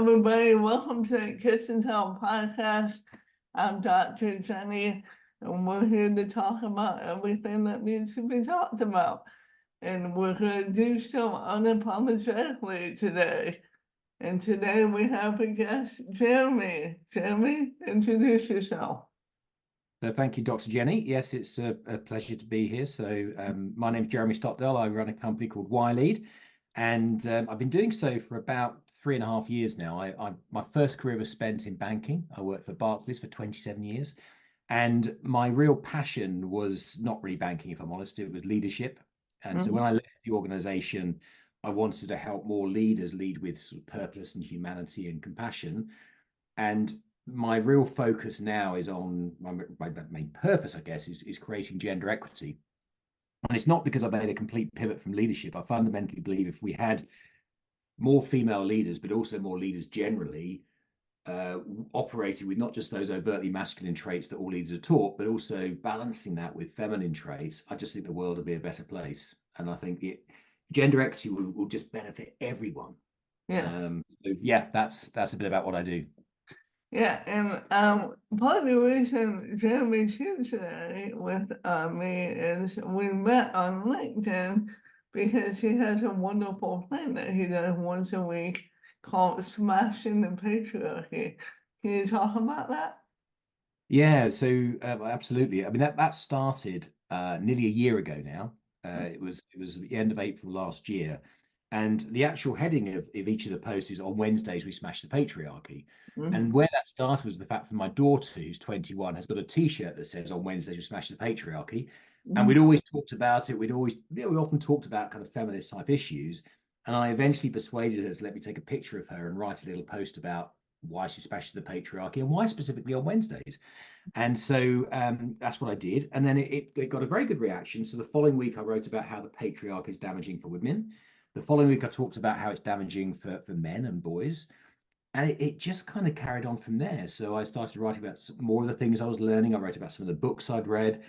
everybody. Welcome to the Kiss and Tell podcast. I'm Dr. Jenny, and we're here to talk about everything that needs to be talked about. And we're going to do so unapologetically today. And today we have a guest, Jeremy. Jeremy, introduce yourself. Thank you, Dr. Jenny. Yes, it's a pleasure to be here. So my name is Jeremy Stockdale. I run a company called YLead, and I've been doing so for about 3.5 years now. My first career was spent in banking. I worked for Barclays for 27 years. And my real passion was not really banking, if I'm honest. It was leadership. And so when I left the organization, I wanted to help more leaders lead with sort of purpose and humanity and compassion. And my real focus now is on my main purpose, I guess, is creating gender equity. And it's not because I made a complete pivot from leadership. I fundamentally believe if we had more female leaders, but also more leaders generally, operating with not just those overtly masculine traits that all leaders are taught, but also balancing that with feminine traits, I just think the world would be a better place. And I think gender equity will just benefit everyone. Yeah. So yeah, that's a bit about what I do. Yeah, and part of the reason Jeremy's here today with me is we met on LinkedIn because he has a wonderful thing that he does once a week called Smashing the Patriarchy. Can you talk about that? Yeah, so absolutely. I mean, that started nearly a year ago now. It was at the end of April last year. And the actual heading of each of the posts is on Wednesdays, we smash the patriarchy. And where that started was the fact that my daughter, who's 21, has got a T-shirt that says on Wednesdays, we smash the patriarchy. And we'd always talked about it. We often talked about kind of feminist type issues. And I eventually persuaded her to let me take a picture of her and write a little post about why she smashed the patriarchy and why specifically on Wednesdays. And so that's what I did. And then it got a very good reaction. So the following week, I wrote about how the patriarchy is damaging for women. The following week, I talked about how it's damaging for men and boys. And it just kind of carried on from there. So I started writing about more of the things I was learning. I wrote about some of the books I'd read.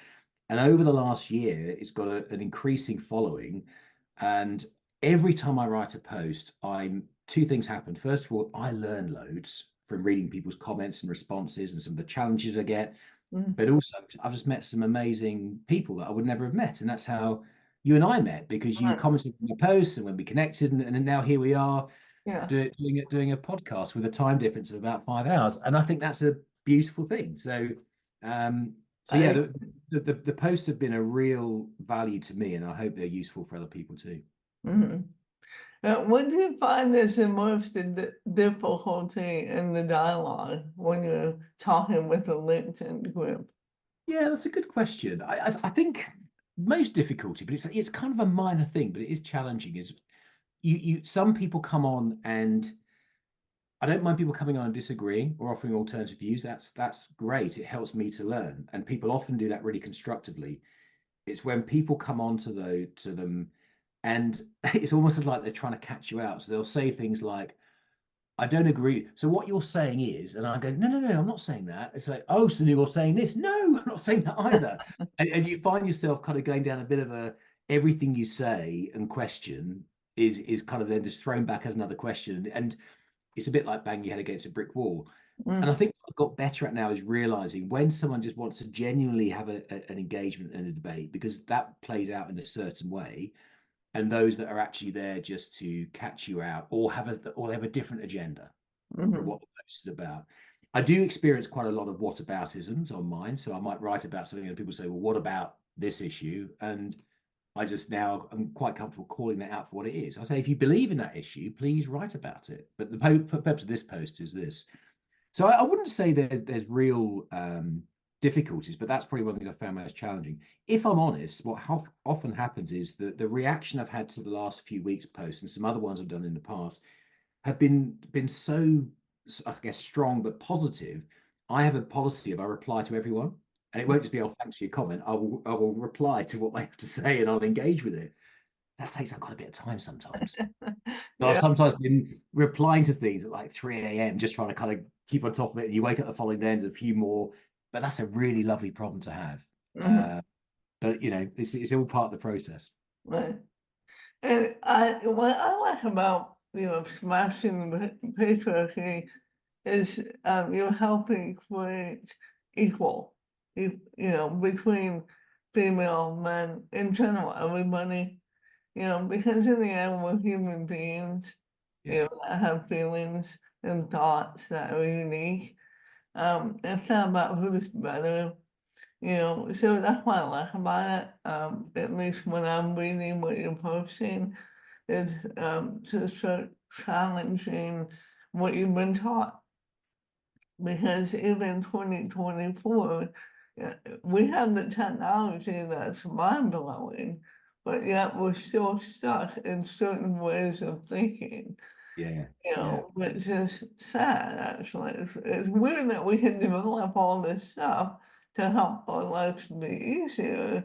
And over the last year, it's got an increasing following. And every time I write a post, two things happen. First of all, I learn loads from reading people's comments and responses and some of the challenges I get. But also, I've just met some amazing people that I would never have met. And that's how you and I met, because you commented on my posts and when we connected. And now here we are doing a podcast with a time difference of about 5 hours. And I think that's a beautiful thing. So, yeah, the posts have been a real value to me, and I hope they're useful for other people too. What do you find is the most difficulty in the dialogue when you're talking with a LinkedIn group? Yeah, that's a good question. I think most difficulty, but it's kind of a minor thing, but it is challenging. Is some people come on, and I don't mind people coming on and disagreeing or offering alternative views. That's great. It helps me to learn, and people often do that really constructively. It's when people come on to them, and it's almost like they're trying to catch you out. So they'll say things like, I don't agree. So what you're saying is, and I go, no, I'm not saying that. It's like, oh, so you're saying this? No, I'm not saying that either. and you find yourself kind of going down a bit of everything you say and question is kind of then just thrown back as another question. And it's a bit like banging your head against a brick wall. And I think what I've got better at now is realizing when someone just wants to genuinely have an engagement and a debate, because that plays out in a certain way, and those that are actually there just to catch you out or they have a different agenda for what the post is about. I do experience quite a lot of whataboutisms on mine. So I might write about something and people say, well, what about this issue? And I'm quite comfortable calling that out for what it is. I say, if you believe in that issue, please write about it. But the purpose of this post is this. So I wouldn't say there's real difficulties, but that's probably one thing I found most challenging. If I'm honest, what often happens is that the reaction I've had to the last few weeks' posts and some other ones I've done in the past have been so, I guess, strong but positive. I have a policy of I reply to everyone, and it won't just be, oh, thanks for your comment. I will reply to what they have to say, and I'll engage with it. That takes up quite a bit of time sometimes. So I've sometimes been replying to things at like 3 a.m. just trying to kind of keep on top of it. And you wake up the following day and there's a few more, but that's a really lovely problem to have. But it's all part of the process. Right. And what I like about smashing the patriarchy is, you're helping create equal, between female, men, in general, everybody, because in the end, we're human beings, Yeah. that have feelings and thoughts that are unique. It's not about who's better, so that's what I like about it, at least when I'm reading what you're posting, is to start challenging what you've been taught. Because even 2024, we have the technology that's mind blowing, but yet we're still stuck in certain ways of thinking, Yeah. Yeah. which is sad actually. It's weird that we can develop all this stuff to help our lives be easier,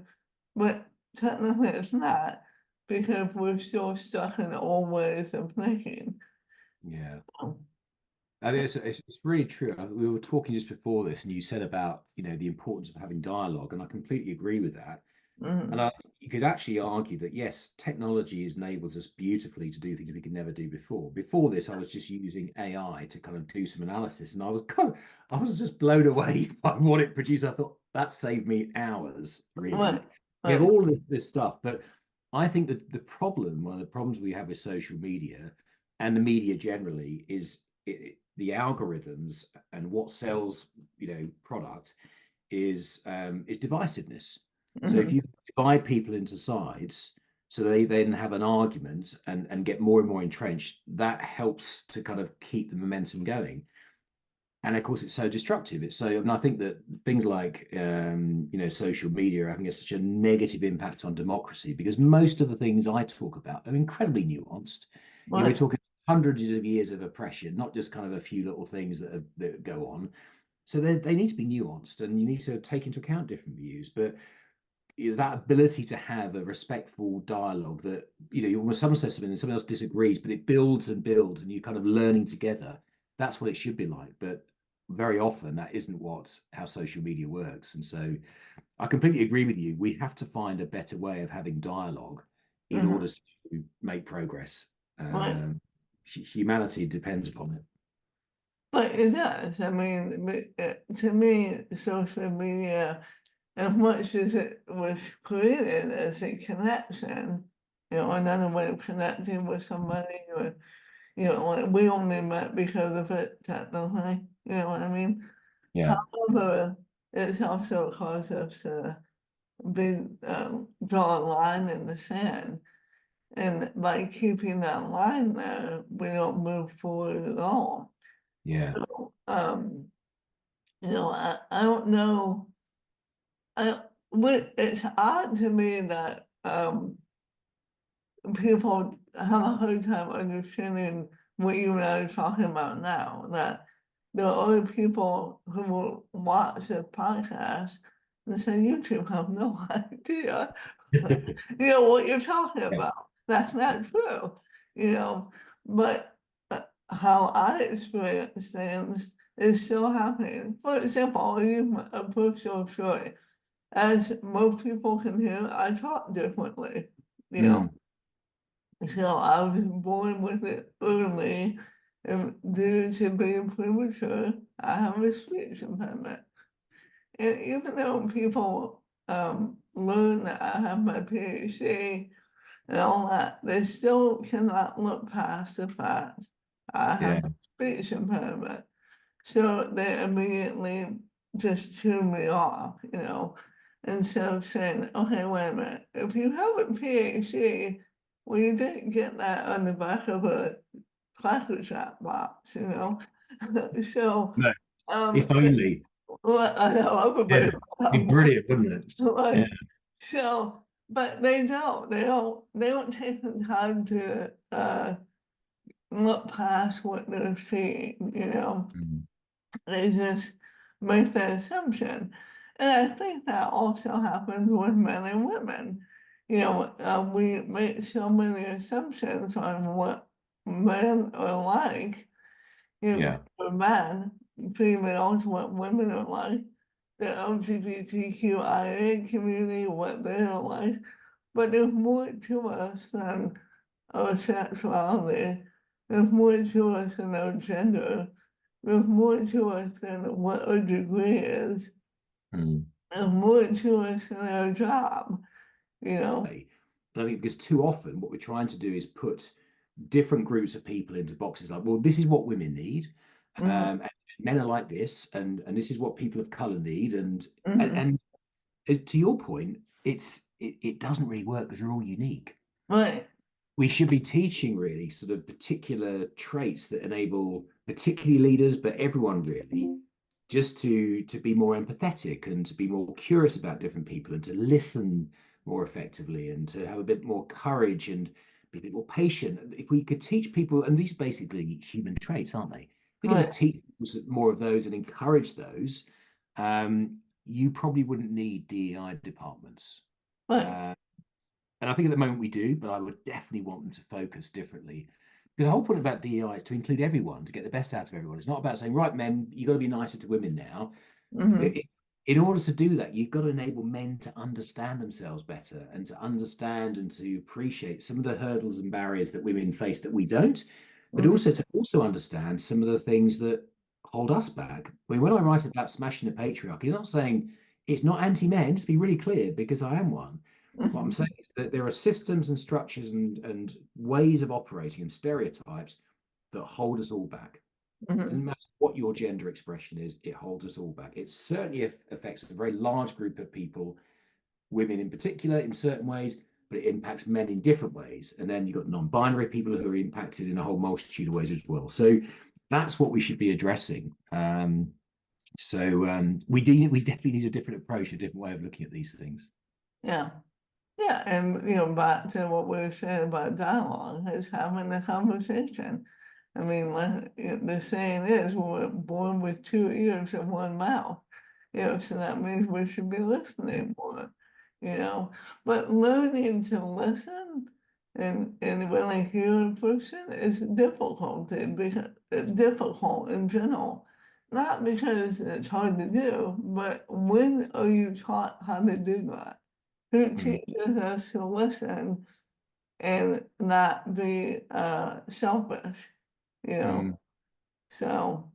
but technically it's not because we're still stuck in old ways of thinking. Yeah. Um, I think it's really true. We were talking just before this, and you said about the importance of having dialogue, and I completely agree with that. And mhm. you could actually argue that yes, technology has enabled us beautifully to do things we could never do before. Before this, I was just using AI to kind of do some analysis, and I was just blown away by what it produced. I thought that saved me hours, Right, really. We have right, all this stuff, but I think that one of the problems we have with social media and the media generally is the algorithms and what sells, product is divisiveness. So if mhm, you divide people into sides, so they then have an argument and get more and more entrenched, that helps to kind of keep the momentum going. And of course, it's so destructive. And I think that things like social media are having such a negative impact on democracy because most of the things I talk about are incredibly nuanced. We're right, talking hundreds of years of oppression, not just kind of a few little things that go on. So they need to be nuanced, and you need to take into account different views. But that ability to have a respectful dialogue that when someone says something and someone else disagrees, but it builds and builds, and you're kind of learning together. That's what it should be like. But very often that isn't how social media works. And so I completely agree with you. We have to find a better way of having dialogue in mhm, order to make progress. right. Um, Humanity depends upon it. But it does. I mean, to me, social media, as much as it was created as a connection, another way of connecting with somebody, or, like we only met because of it technically, you know what I mean? Yeah, However, it's also caused us to draw a line in the sand. And by keeping that line there, we don't move forward at all. yeah, So, I don't know. It's odd to me that people have a hard time understanding what you and I are talking about now. That there are other people who will watch the podcast and say, "You two have no idea, what you're talking yeah, about. That's not true." But how I experience things is still happening. For example, I'll use a personal story. As most people can hear, I talk differently. You know, mm, so I was born with it early, and due to being premature, I have a speech impediment. And even though people learn that I have my PhD and all that, they still cannot look past the fact I have yeah, a speech impediment. So they immediately just tune me off, instead of saying, okay, wait a minute, if you have a PhD, well, you didn't get that on the back of a cracker jack box. So, no, um, if only. well, I know everybody Yeah, would have be more, brilliant, wouldn't it? Yeah, like, so, but they don't take the time to look past what they're seeing. mm, They just make that assumption. And I think that also happens with men and women. We make so many assumptions on what men are like, yeah, for men, females, what women are like, the LGBTQIA community, what they're like. But there's more to us than our sexuality. there's more to us than our gender. There's more to us than what our degree is. Mm. There's more to us than our job, you know? And I think because too often what we're trying to do is put different groups of people into boxes like, well, this is what women need, Mhm, and men are like this, and this is what people of color need, mhm. and to your point, it doesn't really work because we're all unique. Right. We should be teaching really sort of particular traits that enable particularly leaders, but everyone really, just to be more empathetic and to be more curious about different people and to listen more effectively and to have a bit more courage and be a bit more patient. If we could teach people, and these are basically human traits, aren't they? If we could just Right. teach more of those and encourage those, you probably wouldn't need DEI departments. Right. Uh, and I think at the moment we do, but I would definitely want them to focus differently. Because the whole point about DEI is to include everyone, to get the best out of everyone. It's not about saying, right, men, you've got to be nicer to women now. Mhm, In order to do that, you've got to enable men to understand themselves better and to understand and to appreciate some of the hurdles and barriers that women face that we don't, but mhm, also to also understand some of the things that hold us back. I mean, when I write about smashing the patriarchy, it's not saying it's not anti-men, just be really clear, because I am one. What I'm mhm, saying is that there are systems and structures and ways of operating and stereotypes that hold us all back. It mhm. doesn't matter what your gender expression is, it holds us all back. It certainly affects a very large group of people, women in particular, in certain ways, but it impacts men in different ways. And then you've got non-binary people who are impacted in a whole multitude of ways as well. So that's what we should be addressing. We definitely need a different approach, a different way of looking at these things. Yeah. Yeah, and back to what we were saying about dialogue, is having the conversation. I mean, like the saying is, we're born with two ears and one mouth. So that means we should be listening more. You know, but learning to listen and really hear a person is difficulty because difficult in general. Not because it's hard to do, but when are you taught how to do that? Who Mm, teaches us to listen and not be selfish, you know? mm. So,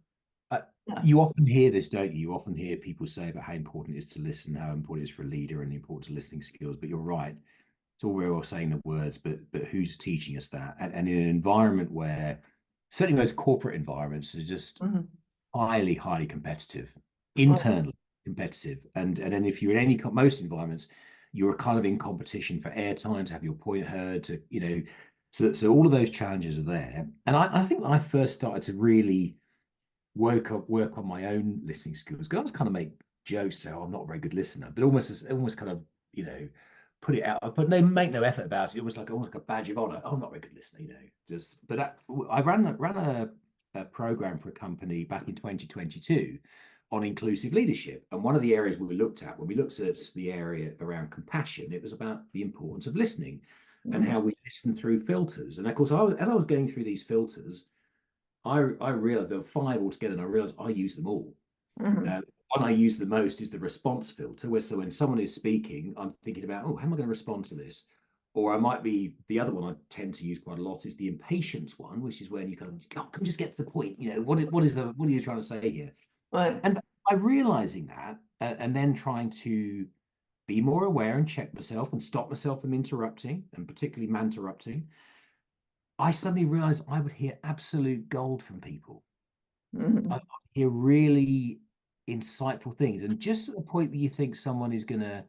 Uh, yeah. you often hear this, don't you? You often hear people say about how important it is to listen, how important it is for a leader, and the importance of listening skills. But you're right; it's all very well saying the words, but who's teaching us that? And in an environment where certainly most corporate environments are just Mhm. highly competitive, Right. internally competitive, and then if you're in most environments, you're kind of in competition for airtime to have your point heard, to so all of those challenges are there. And I think when I first started to really work on my own listening skills. Because I was kind of make jokes, say, "Oh, I'm not a very good listener," but almost kind of put it out, but no make no effort about it. It was like almost like a badge of honor. Oh, I'm not a very good listener, Just but I ran a program for a company back in 2022 on inclusive leadership, and one of the areas we looked at when we looked at the area around compassion, it was about the importance of listening and Mhm. how we listen through filters. And of course, as I was going through these filters, I realized there were five altogether, and I realized I use them all. Mhm. Uh, one I use the most is the response filter, where so when someone is speaking, I'm thinking about, oh, how am I going to respond to this? Or I might be the other one I tend to use quite a lot is the impatience one, which is when you kind of, oh, can we just get to the point? What are you trying to say here? Right. And by realizing that, and then trying to be more aware and check myself and stop myself from interrupting, and particularly man-interrupting, I suddenly realized I would hear absolute gold from people. I Mhm. hear really insightful things. And just at the point that you think someone is going to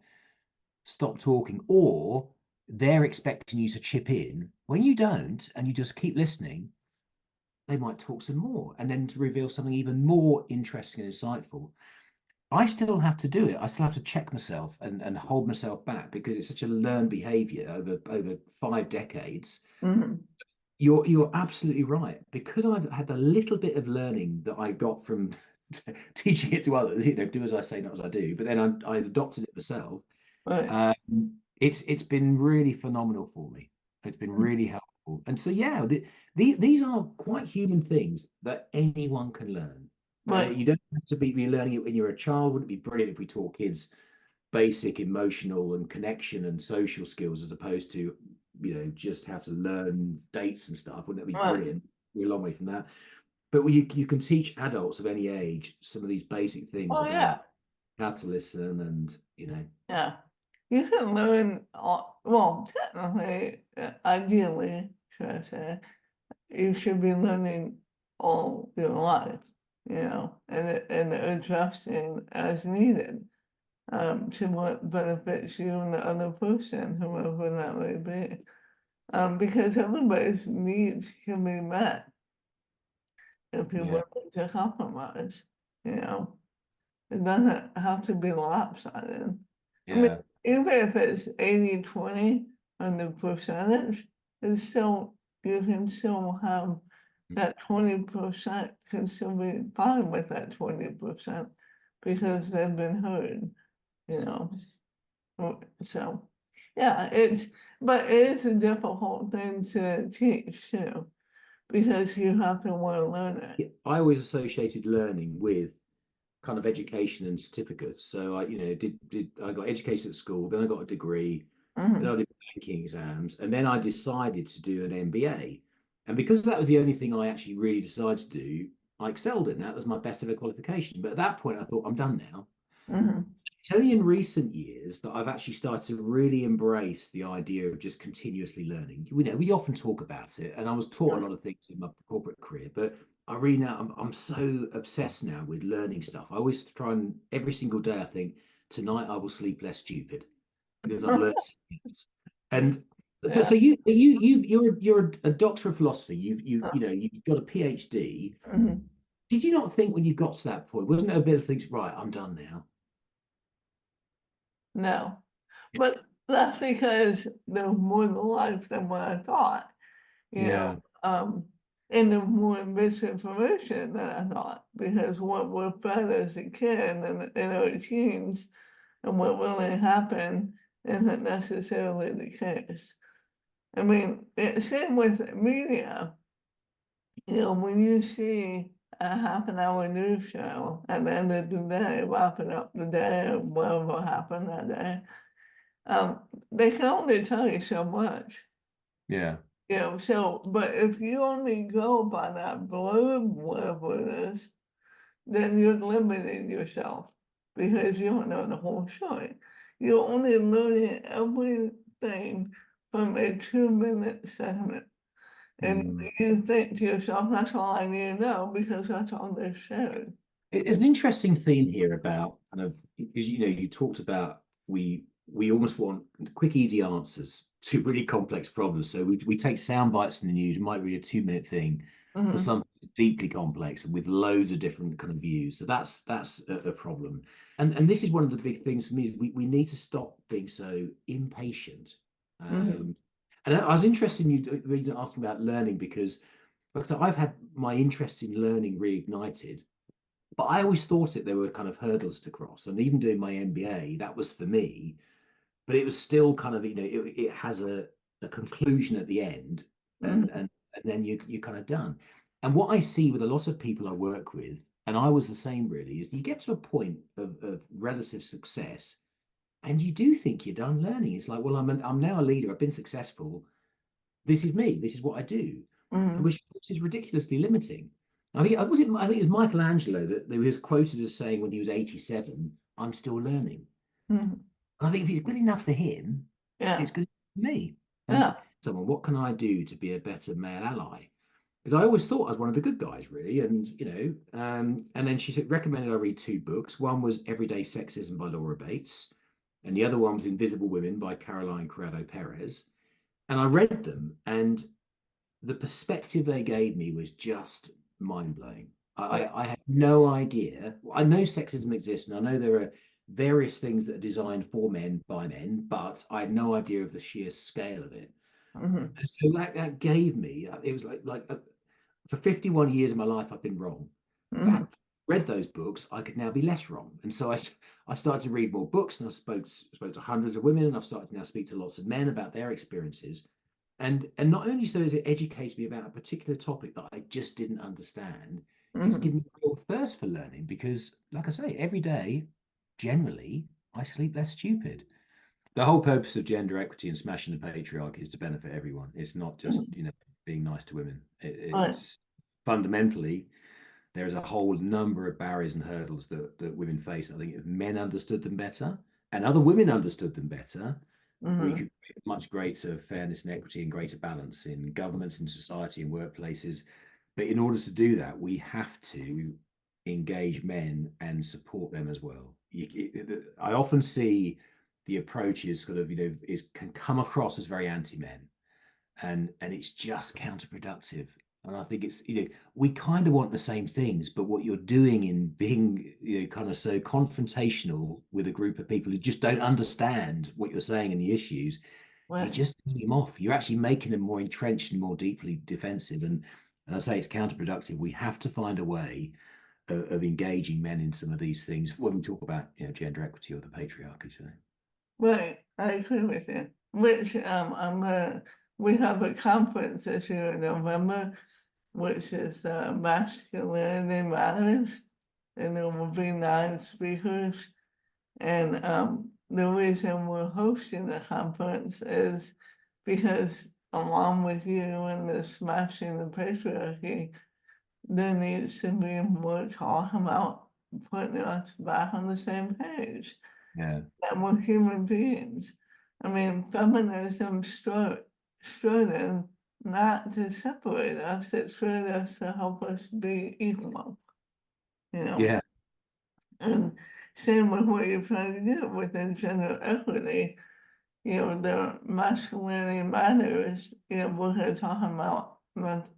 stop talking or they're expecting you to chip in, when you don't and you just keep listening, they might talk some more and then to reveal something even more interesting and insightful. I still have to do it. I still have to check myself and hold myself back because it's such a learned behavior over 5 decades. Mhm. You're absolutely right. Because I've had a little bit of learning that I got from teaching it to others, do as I say, not as I do. But then I adopted it myself. Right. It's been really phenomenal for me. It's been really helpful. And so yeah, these are quite human things that anyone can learn. Right. You don't have to be learning it when you're a child. Wouldn't it be brilliant if we taught kids basic emotional and connection and social skills as opposed to just how to learn dates and stuff? Wouldn't that be Right. brilliant? we're a long way from that. But you can teach adults of any age some of these basic things Oh, yeah, about how to listen, and yeah. You can learn, well, technically, ideally, should I say, you should be learning all your life, and adjusting as needed, to what benefits you and the other person, whoever that may be. Because everybody's needs can be met if you're yeah, willing to compromise, you know. It doesn't have to be lopsided. I mean, yeah. even if it's 80-20 on the percentage, it's still, you can still have that 20% can still be fine with that 20% because they've been heard, you know. So, yeah, but it is a difficult thing to teach too, because you have to want to learn it. I always associated learning with kind of education and certificates. So I, did I got educated at school, then I got a degree, then Mhm, I did banking exams, and then I decided to do an MBA. And because that was the only thing I actually really decided to do, I excelled in that. That was my best ever qualification. But at that point, I thought, I'm done now. mhm, It's only in recent years that I've actually started to really embrace the idea of just continuously learning. We often talk about it, and I was taught a lot of things in my corporate career, but I really now I'm so obsessed now with learning stuff. I always try, and every single day I think, tonight I will sleep less stupid because I've learned something else. And but Yeah. so you're a doctor of philosophy. You've got a PhD. Mhm. Did you not think when you got to that point, wasn't there a bit of things, right, I'm done now? No, but that's because there's more to life than what I thought, you know, Yeah. and there's more misinformation than I thought, because what we're fed as a kid and in our teens and what really happened isn't necessarily the case. I mean, same with media, when you see a half an hour news show at the end of the day, wrapping up the day or whatever happened that day, they can only tell you so much, Yeah. so, but if you only go by that blurb, whatever it is, then you're limiting yourself because you don't know the whole story. You're only learning everything from a 2-minute segment. And Mm. you think to yourself, that's all I need to know because that's all they showed. It's an interesting theme here about kind of, because you talked about we almost want quick, easy answers to really complex problems. So we take sound bites from the news, might read a 2-minute thing for Mm-hmm, something deeply complex and with loads of different kind of views. So that's a problem. And this is one of the big things for me. We need to stop being so impatient. mm-hmm, And I was interested in you really asking about learning because, like I said, I've had my interest in learning reignited, but I always thought there were kind of hurdles to cross. And even doing my MBA, that was for me, but it was still kind of, it has a conclusion at the end, and mm-hmm, and and then you're kind of done. And what I see with a lot of people I work with, and I was the same really, is you get to a point of relative success, and you do think you're done learning. It's like, well, I'm now a leader. I've been successful. This is me. This is what I do, and mm-hmm, which is ridiculously limiting. I think it was Michelangelo that was quoted as saying when he was 87, "I'm still learning." mm-hmm. And I think if it's good enough for him, Yeah, it's good for me. And yeah. someone, what can I do to be a better male ally? Because I always thought I was one of the good guys, really. And then she recommended I read two books. One was Everyday Sexism by Laura Bates, and the other one was Invisible Women by Caroline Corrado Perez. And I read them, and the perspective they gave me was just mind blowing. Yeah. I had no idea. I know sexism exists, and I know there are various things that are designed for men by men, but I had no idea of the sheer scale of it. Mm-hmm, And so that gave me, it was for 51 years of my life, I've been wrong. But mm-hmm, having read those books, I could now be less wrong. And so I started to read more books, and I spoke to hundreds of women, and I've started to now speak to lots of men about their experiences. And not only so has it educated me about a particular topic that I just didn't understand, it's mm-hmm. given me a real thirst for learning because, like I say, every day, generally, I sleep less stupid. The whole purpose of gender equity and smashing the patriarchy is to benefit everyone. It's not just, Mm-hmm. being nice to women. Right. fundamentally, there is a whole number of barriers and hurdles that women face. I think if men understood them better and other women understood them better, we could create much greater fairness and equity and greater balance in government and society and workplaces. But in order to do that, we have to engage men and support them as well. I often see the approach is sort of, can come across as very anti-men, and it's just counterproductive. And I think it's, we kind of want the same things, but what you're doing in being, kind of so confrontational with a group of people who just don't understand what you're saying and the issues, you're just turning them off. You're actually making them more entrenched and more deeply defensive. And I say it's counterproductive. We have to find a way of engaging men in some of these things when we talk about, gender equity or the patriarchy. So. Right, I agree with you. Which we have a conference this year in November, which is Masculinity Matters, and there will be 9 speakers. And the reason we're hosting the conference is because, along with you and the Smashing the Patriarchy, there needs to be more talk about putting us back on the same page. Yeah. That we're human beings. I mean, feminism started not to separate us, it started us to help us be equal, Yeah. And same with what you're trying to do within gender equity, the masculinity matters, we're here talking about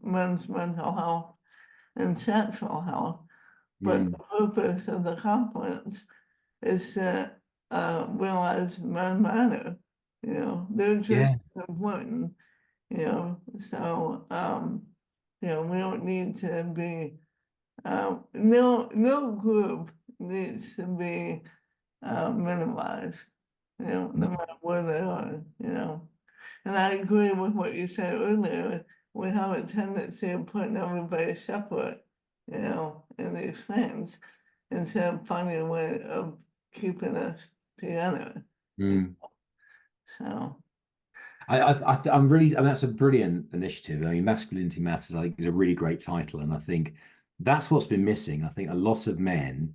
men's mental health and sexual health, but the purpose of the conference is to realize men matter, they're just as important, so we don't need to be no group needs to be minimized, no matter where they are, And I agree with what you said earlier. We have a tendency of putting everybody separate, in these things, instead of finding a way of keeping us together. So I'm really, I mean, that's a brilliant initiative. I mean, Masculinity Matters, I think, is a really great title, and I think that's what's been missing. I think a lot of men,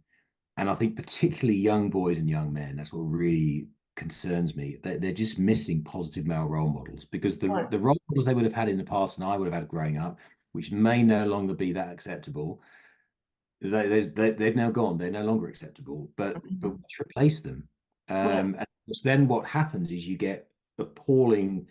and I think particularly young boys and young men, that's what really concerns me. They're just missing positive male role models, because the role models they would have had in the past and I would have had growing up, which may no longer be that acceptable, they've now gone. They're no longer acceptable, but replace them. And then what happens is you get appalling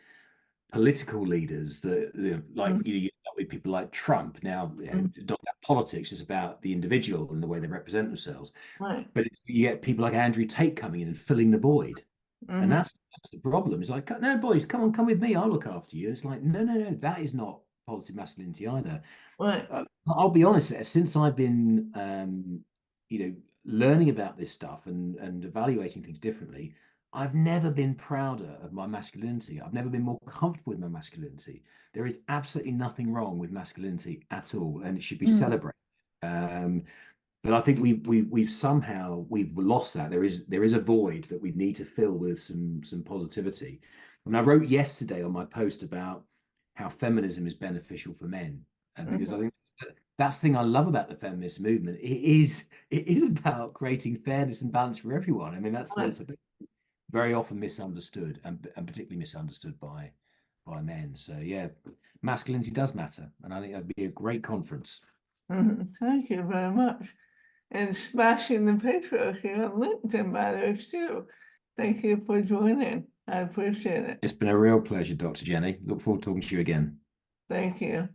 political leaders that, you get with people like Trump. Now, not about politics, it's about the individual and the way they represent themselves. But you get people like Andrew Tate coming in and filling the void. And that's the problem. It's like, no, boys, come with me. I'll look after you. It's like, no, that is not positive masculinity either. I'll be honest, since I've been, learning about this stuff and evaluating things differently, I've never been prouder of my masculinity. I've never been more comfortable with my masculinity. There is absolutely nothing wrong with masculinity at all, and it should be celebrated. But I think we've somehow lost that. There is a void that we need to fill with some positivity. And I wrote yesterday on my post about how feminism is beneficial for men, because I think that's the thing I love about the feminist movement. It is about creating fairness and balance for everyone. I mean, that's what's very often misunderstood, and particularly misunderstood by men. So yeah, masculinity does matter, and I think that'd be a great conference. Thank you very much. And Smashing the Patriarchy on LinkedIn matters too. Thank you for joining. I appreciate it. It's been a real pleasure, Dr. Jenny. Look forward to talking to you again. Thank you.